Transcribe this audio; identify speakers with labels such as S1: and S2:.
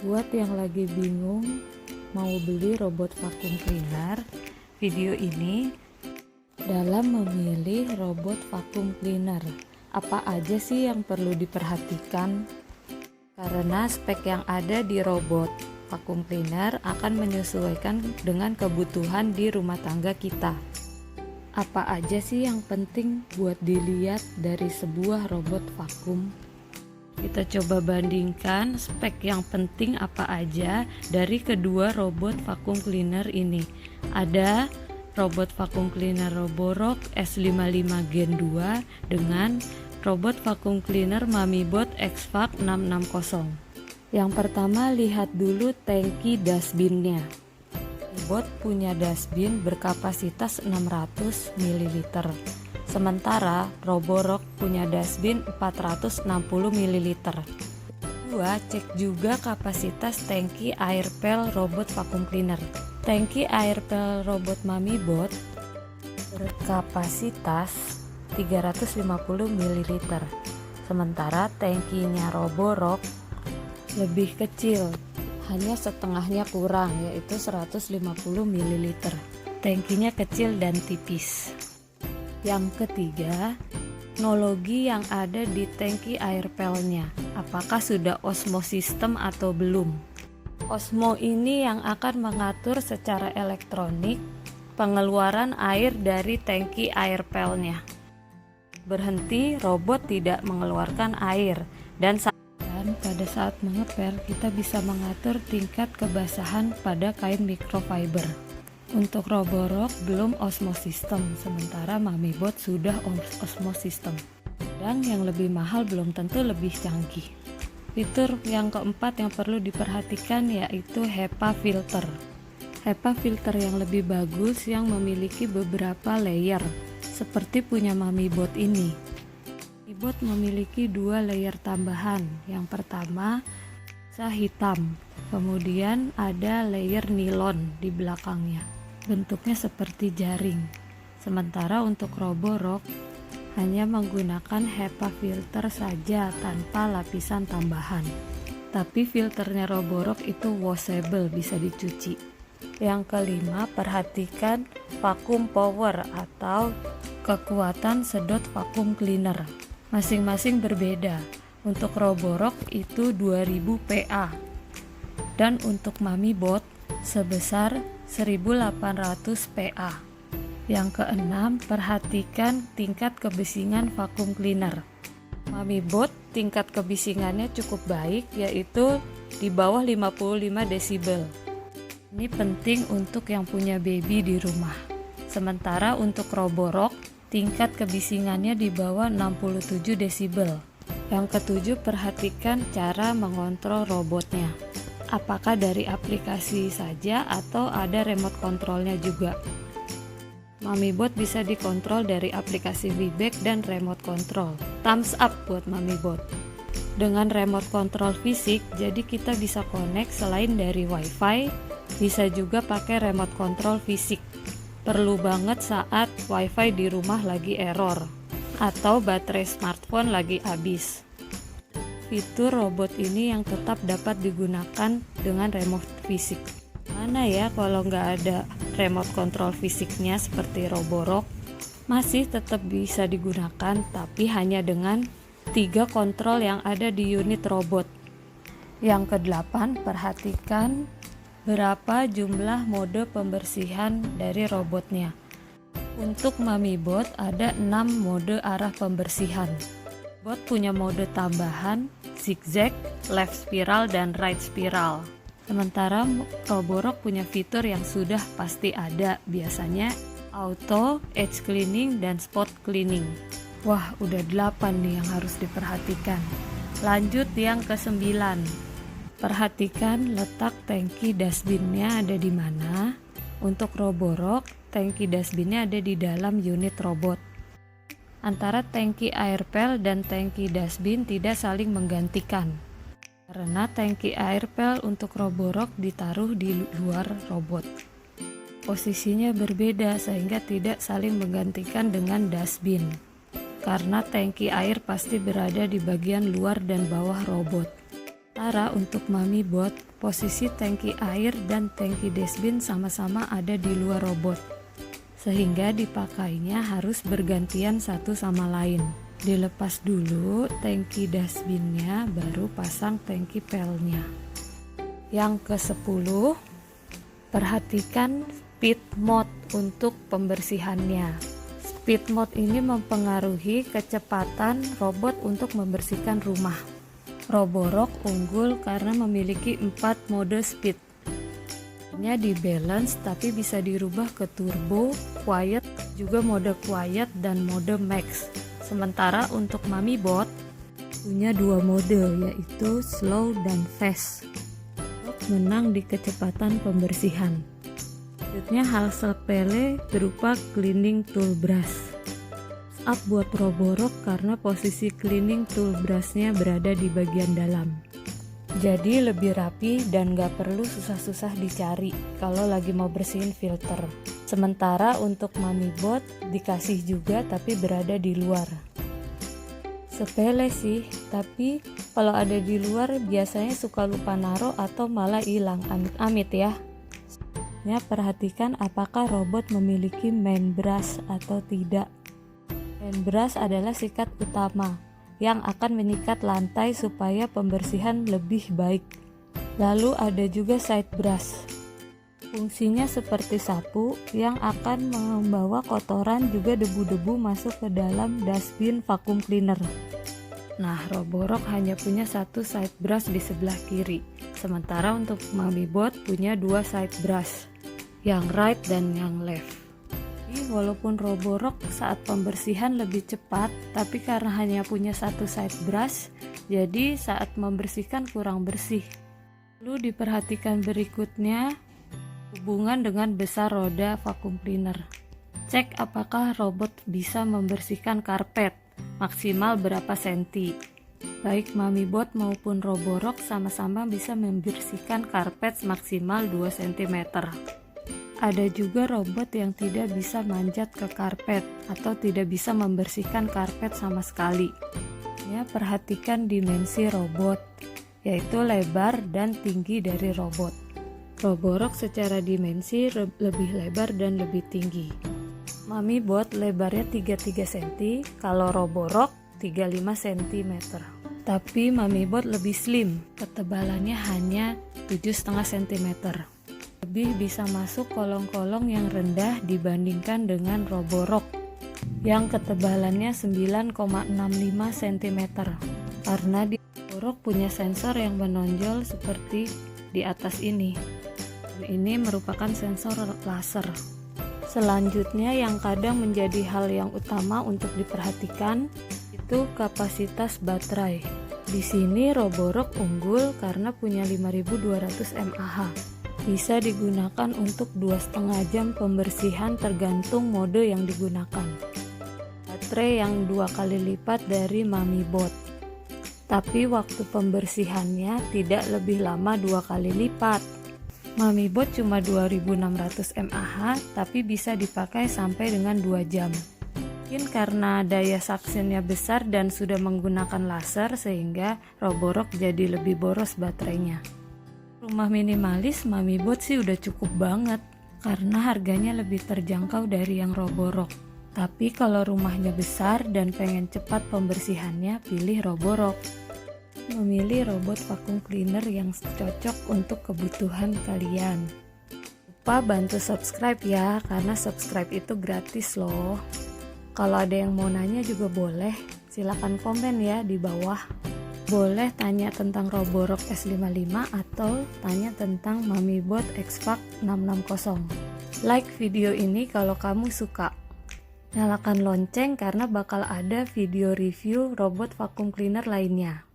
S1: Buat yang lagi bingung mau beli robot vacuum cleaner, video ini dalam memilih robot vacuum cleaner. Apa aja sih yang perlu diperhatikan? Karena spek yang ada di robot vacuum cleaner akan menyesuaikan dengan kebutuhan di rumah tangga kita. Apa aja sih yang penting buat dilihat dari sebuah robot vakum? Kita coba bandingkan spek yang penting apa aja dari kedua robot vacuum cleaner ini. Ada robot vacuum cleaner Roborock S55 Gen 2 dengan robot vacuum cleaner Mamibot X-Vac 660. Yang pertama, lihat dulu tangki dustbinnya. Mamibot punya dustbin berkapasitas 600 ml. Sementara Roborock punya dustbin 460 ml. Kedua, cek juga kapasitas tangki air pel robot vacuum cleaner. Tangki air pel robot Mamibot berkapasitas 350 ml. Sementara tangkinya Roborock lebih kecil, hanya setengahnya kurang, yaitu 150 ml. Tangkinya kecil dan tipis. Yang ketiga, teknologi yang ada di tangki air pelnya, apakah sudah osmo system atau belum. Osmo ini yang akan mengatur secara elektronik pengeluaran air dari tangki air pelnya. Berhenti, robot tidak mengeluarkan air, dan pada saat mengepel kita bisa mengatur tingkat kebasahan pada kain microfiber. Untuk Roborock belum osmo system, sementara Mamibot sudah osmo system. Dan yang lebih mahal belum tentu lebih canggih. Fitur yang keempat yang perlu diperhatikan yaitu HEPA filter. HEPA filter yang lebih bagus yang memiliki beberapa layer, seperti punya Mamibot ini. Mamibot memiliki dua layer tambahan. Yang pertama hitam, kemudian ada layer nilon di belakangnya, bentuknya seperti jaring. Sementara untuk Roborock hanya menggunakan HEPA filter saja tanpa lapisan tambahan. Tapi filternya Roborock itu washable, bisa dicuci. Yang kelima, perhatikan vacuum power atau kekuatan sedot vacuum cleaner. Masing-masing berbeda. Untuk Roborock itu 2000 PA dan untuk Mamibot sebesar 1800 PA. Yang keenam, perhatikan tingkat kebisingan vacuum cleaner. Mamibot tingkat kebisingannya cukup baik, yaitu di bawah 55 desibel. Ini penting untuk yang punya baby di rumah. Sementara untuk Roborock tingkat kebisingannya di bawah 67 desibel. Yang ketujuh, perhatikan cara mengontrol robotnya. Apakah dari aplikasi saja atau ada remote controlnya juga? Mamibot bisa dikontrol dari aplikasi VBAC dan remote control. Thumbs up buat Mamibot. Dengan remote control fisik, jadi kita bisa connect selain dari WiFi, bisa juga pakai remote control fisik. Perlu banget saat WiFi di rumah lagi error atau baterai smartphone lagi habis. Fitur robot ini yang tetap dapat digunakan dengan remote fisik. Mana ya kalau nggak ada remote control fisiknya seperti Roborock? Masih tetap bisa digunakan, tapi hanya dengan 3 kontrol yang ada di unit robot. Yang kedelapan, perhatikan berapa jumlah mode pembersihan dari robotnya. Untuk Mamibot ada 6 mode arah pembersihan. Bot punya mode tambahan, zigzag, left spiral, dan right spiral. Sementara Roborock punya fitur yang sudah pasti ada, biasanya auto, edge cleaning, dan spot cleaning. Wah, udah 8 nih yang harus diperhatikan. Lanjut yang ke-9. Perhatikan letak tangki dustbinnya ada di mana. Untuk Roborock, tangki dustbinnya ada di dalam unit robot. Antara tangki air pel dan tangki dustbin tidak saling menggantikan. Karena tangki air pel untuk Roborock ditaruh di luar robot. Posisinya berbeda sehingga tidak saling menggantikan dengan dustbin. Karena tangki air pasti berada di bagian luar dan bawah robot. Sementara untuk Mami Bot, posisi tangki air dan tangki dashbin sama-sama ada di luar robot, sehingga dipakainya harus bergantian satu sama lain. Dilepas dulu tangki dashbinnya, baru pasang tangki pelnya. Yang ke-10, perhatikan speed mode untuk pembersihannya. Speed mode ini mempengaruhi kecepatan robot untuk membersihkan rumah. Roborock unggul karena memiliki 4 mode speed. Nya di balance tapi bisa dirubah ke turbo, quiet, juga mode quiet dan mode max. Sementara untuk Mami Bot punya 2 mode, yaitu slow dan fast. Menang di kecepatan pembersihan. Selanjutnya hal sepele berupa cleaning tool brush. Up buat Roborock karena posisi cleaning tool brushnya berada di bagian dalam, jadi lebih rapi dan gak perlu susah-susah dicari kalau lagi mau bersihin filter. Sementara untuk Mami Bot dikasih juga tapi berada di luar. Sepele sih, tapi kalau ada di luar biasanya suka lupa naro atau malah hilang, amit-amit ya. Perhatikan apakah robot memiliki main brush atau tidak. Main brush adalah sikat utama yang akan menyikat lantai supaya pembersihan lebih baik. Lalu ada juga side brush. Fungsinya seperti sapu yang akan membawa kotoran juga debu-debu masuk ke dalam dashbin vacuum cleaner. Nah, Roborock hanya punya 1 side brush di sebelah kiri. Sementara untuk Mami Bot punya 2 side brush, yang right dan yang left. Walaupun Roborock saat pembersihan lebih cepat, tapi karena hanya punya 1 side brush, jadi saat membersihkan kurang bersih. Lalu diperhatikan berikutnya hubungan dengan besar roda vacuum cleaner. Cek apakah robot bisa membersihkan karpet, maksimal berapa senti. Baik Mami Bot maupun Roborock sama-sama bisa membersihkan karpet maksimal 2 cm. Ada juga robot yang tidak bisa manjat ke karpet atau tidak bisa membersihkan karpet sama sekali. Perhatikan dimensi robot, yaitu lebar dan tinggi dari robot. Roborock secara dimensi lebih lebar dan lebih tinggi. Mami Bot lebarnya 33 cm, kalau Roborock 35 cm. Tapi Mami Bot lebih slim, ketebalannya hanya 7,5 cm. Lebih bisa masuk kolong-kolong yang rendah dibandingkan dengan Roborock yang ketebalannya 9,65 cm, karena di Roborock punya sensor yang menonjol seperti di atas ini. Ini merupakan sensor laser. Selanjutnya yang kadang menjadi hal yang utama untuk diperhatikan itu kapasitas baterai. Di sini Roborock unggul karena punya 5200 mAh. Bisa digunakan untuk 2,5 jam pembersihan tergantung mode yang digunakan. Baterai yang 2 kali lipat dari Mami Bot. Tapi waktu pembersihannya tidak lebih lama 2 kali lipat. Mami Bot cuma 2600 mAh tapi bisa dipakai sampai dengan 2 jam. Mungkin karena daya saksennya besar dan sudah menggunakan laser sehingga Roborock jadi lebih boros baterainya. Rumah minimalis Mami Bot sih udah cukup banget karena harganya lebih terjangkau dari yang Roborock. Tapi kalau rumahnya besar dan pengen cepat pembersihannya, pilih Roborock. Memilih robot vacuum cleaner yang cocok untuk kebutuhan kalian. Lupa bantu subscribe ya, karena subscribe itu gratis loh. Kalau ada yang mau nanya juga boleh, silakan komen ya di bawah. Boleh tanya tentang Roborock S55 atau tanya tentang Mami Bot X-Pac 660. Like video ini kalau kamu suka. Nyalakan lonceng karena bakal ada video review robot vacuum cleaner lainnya.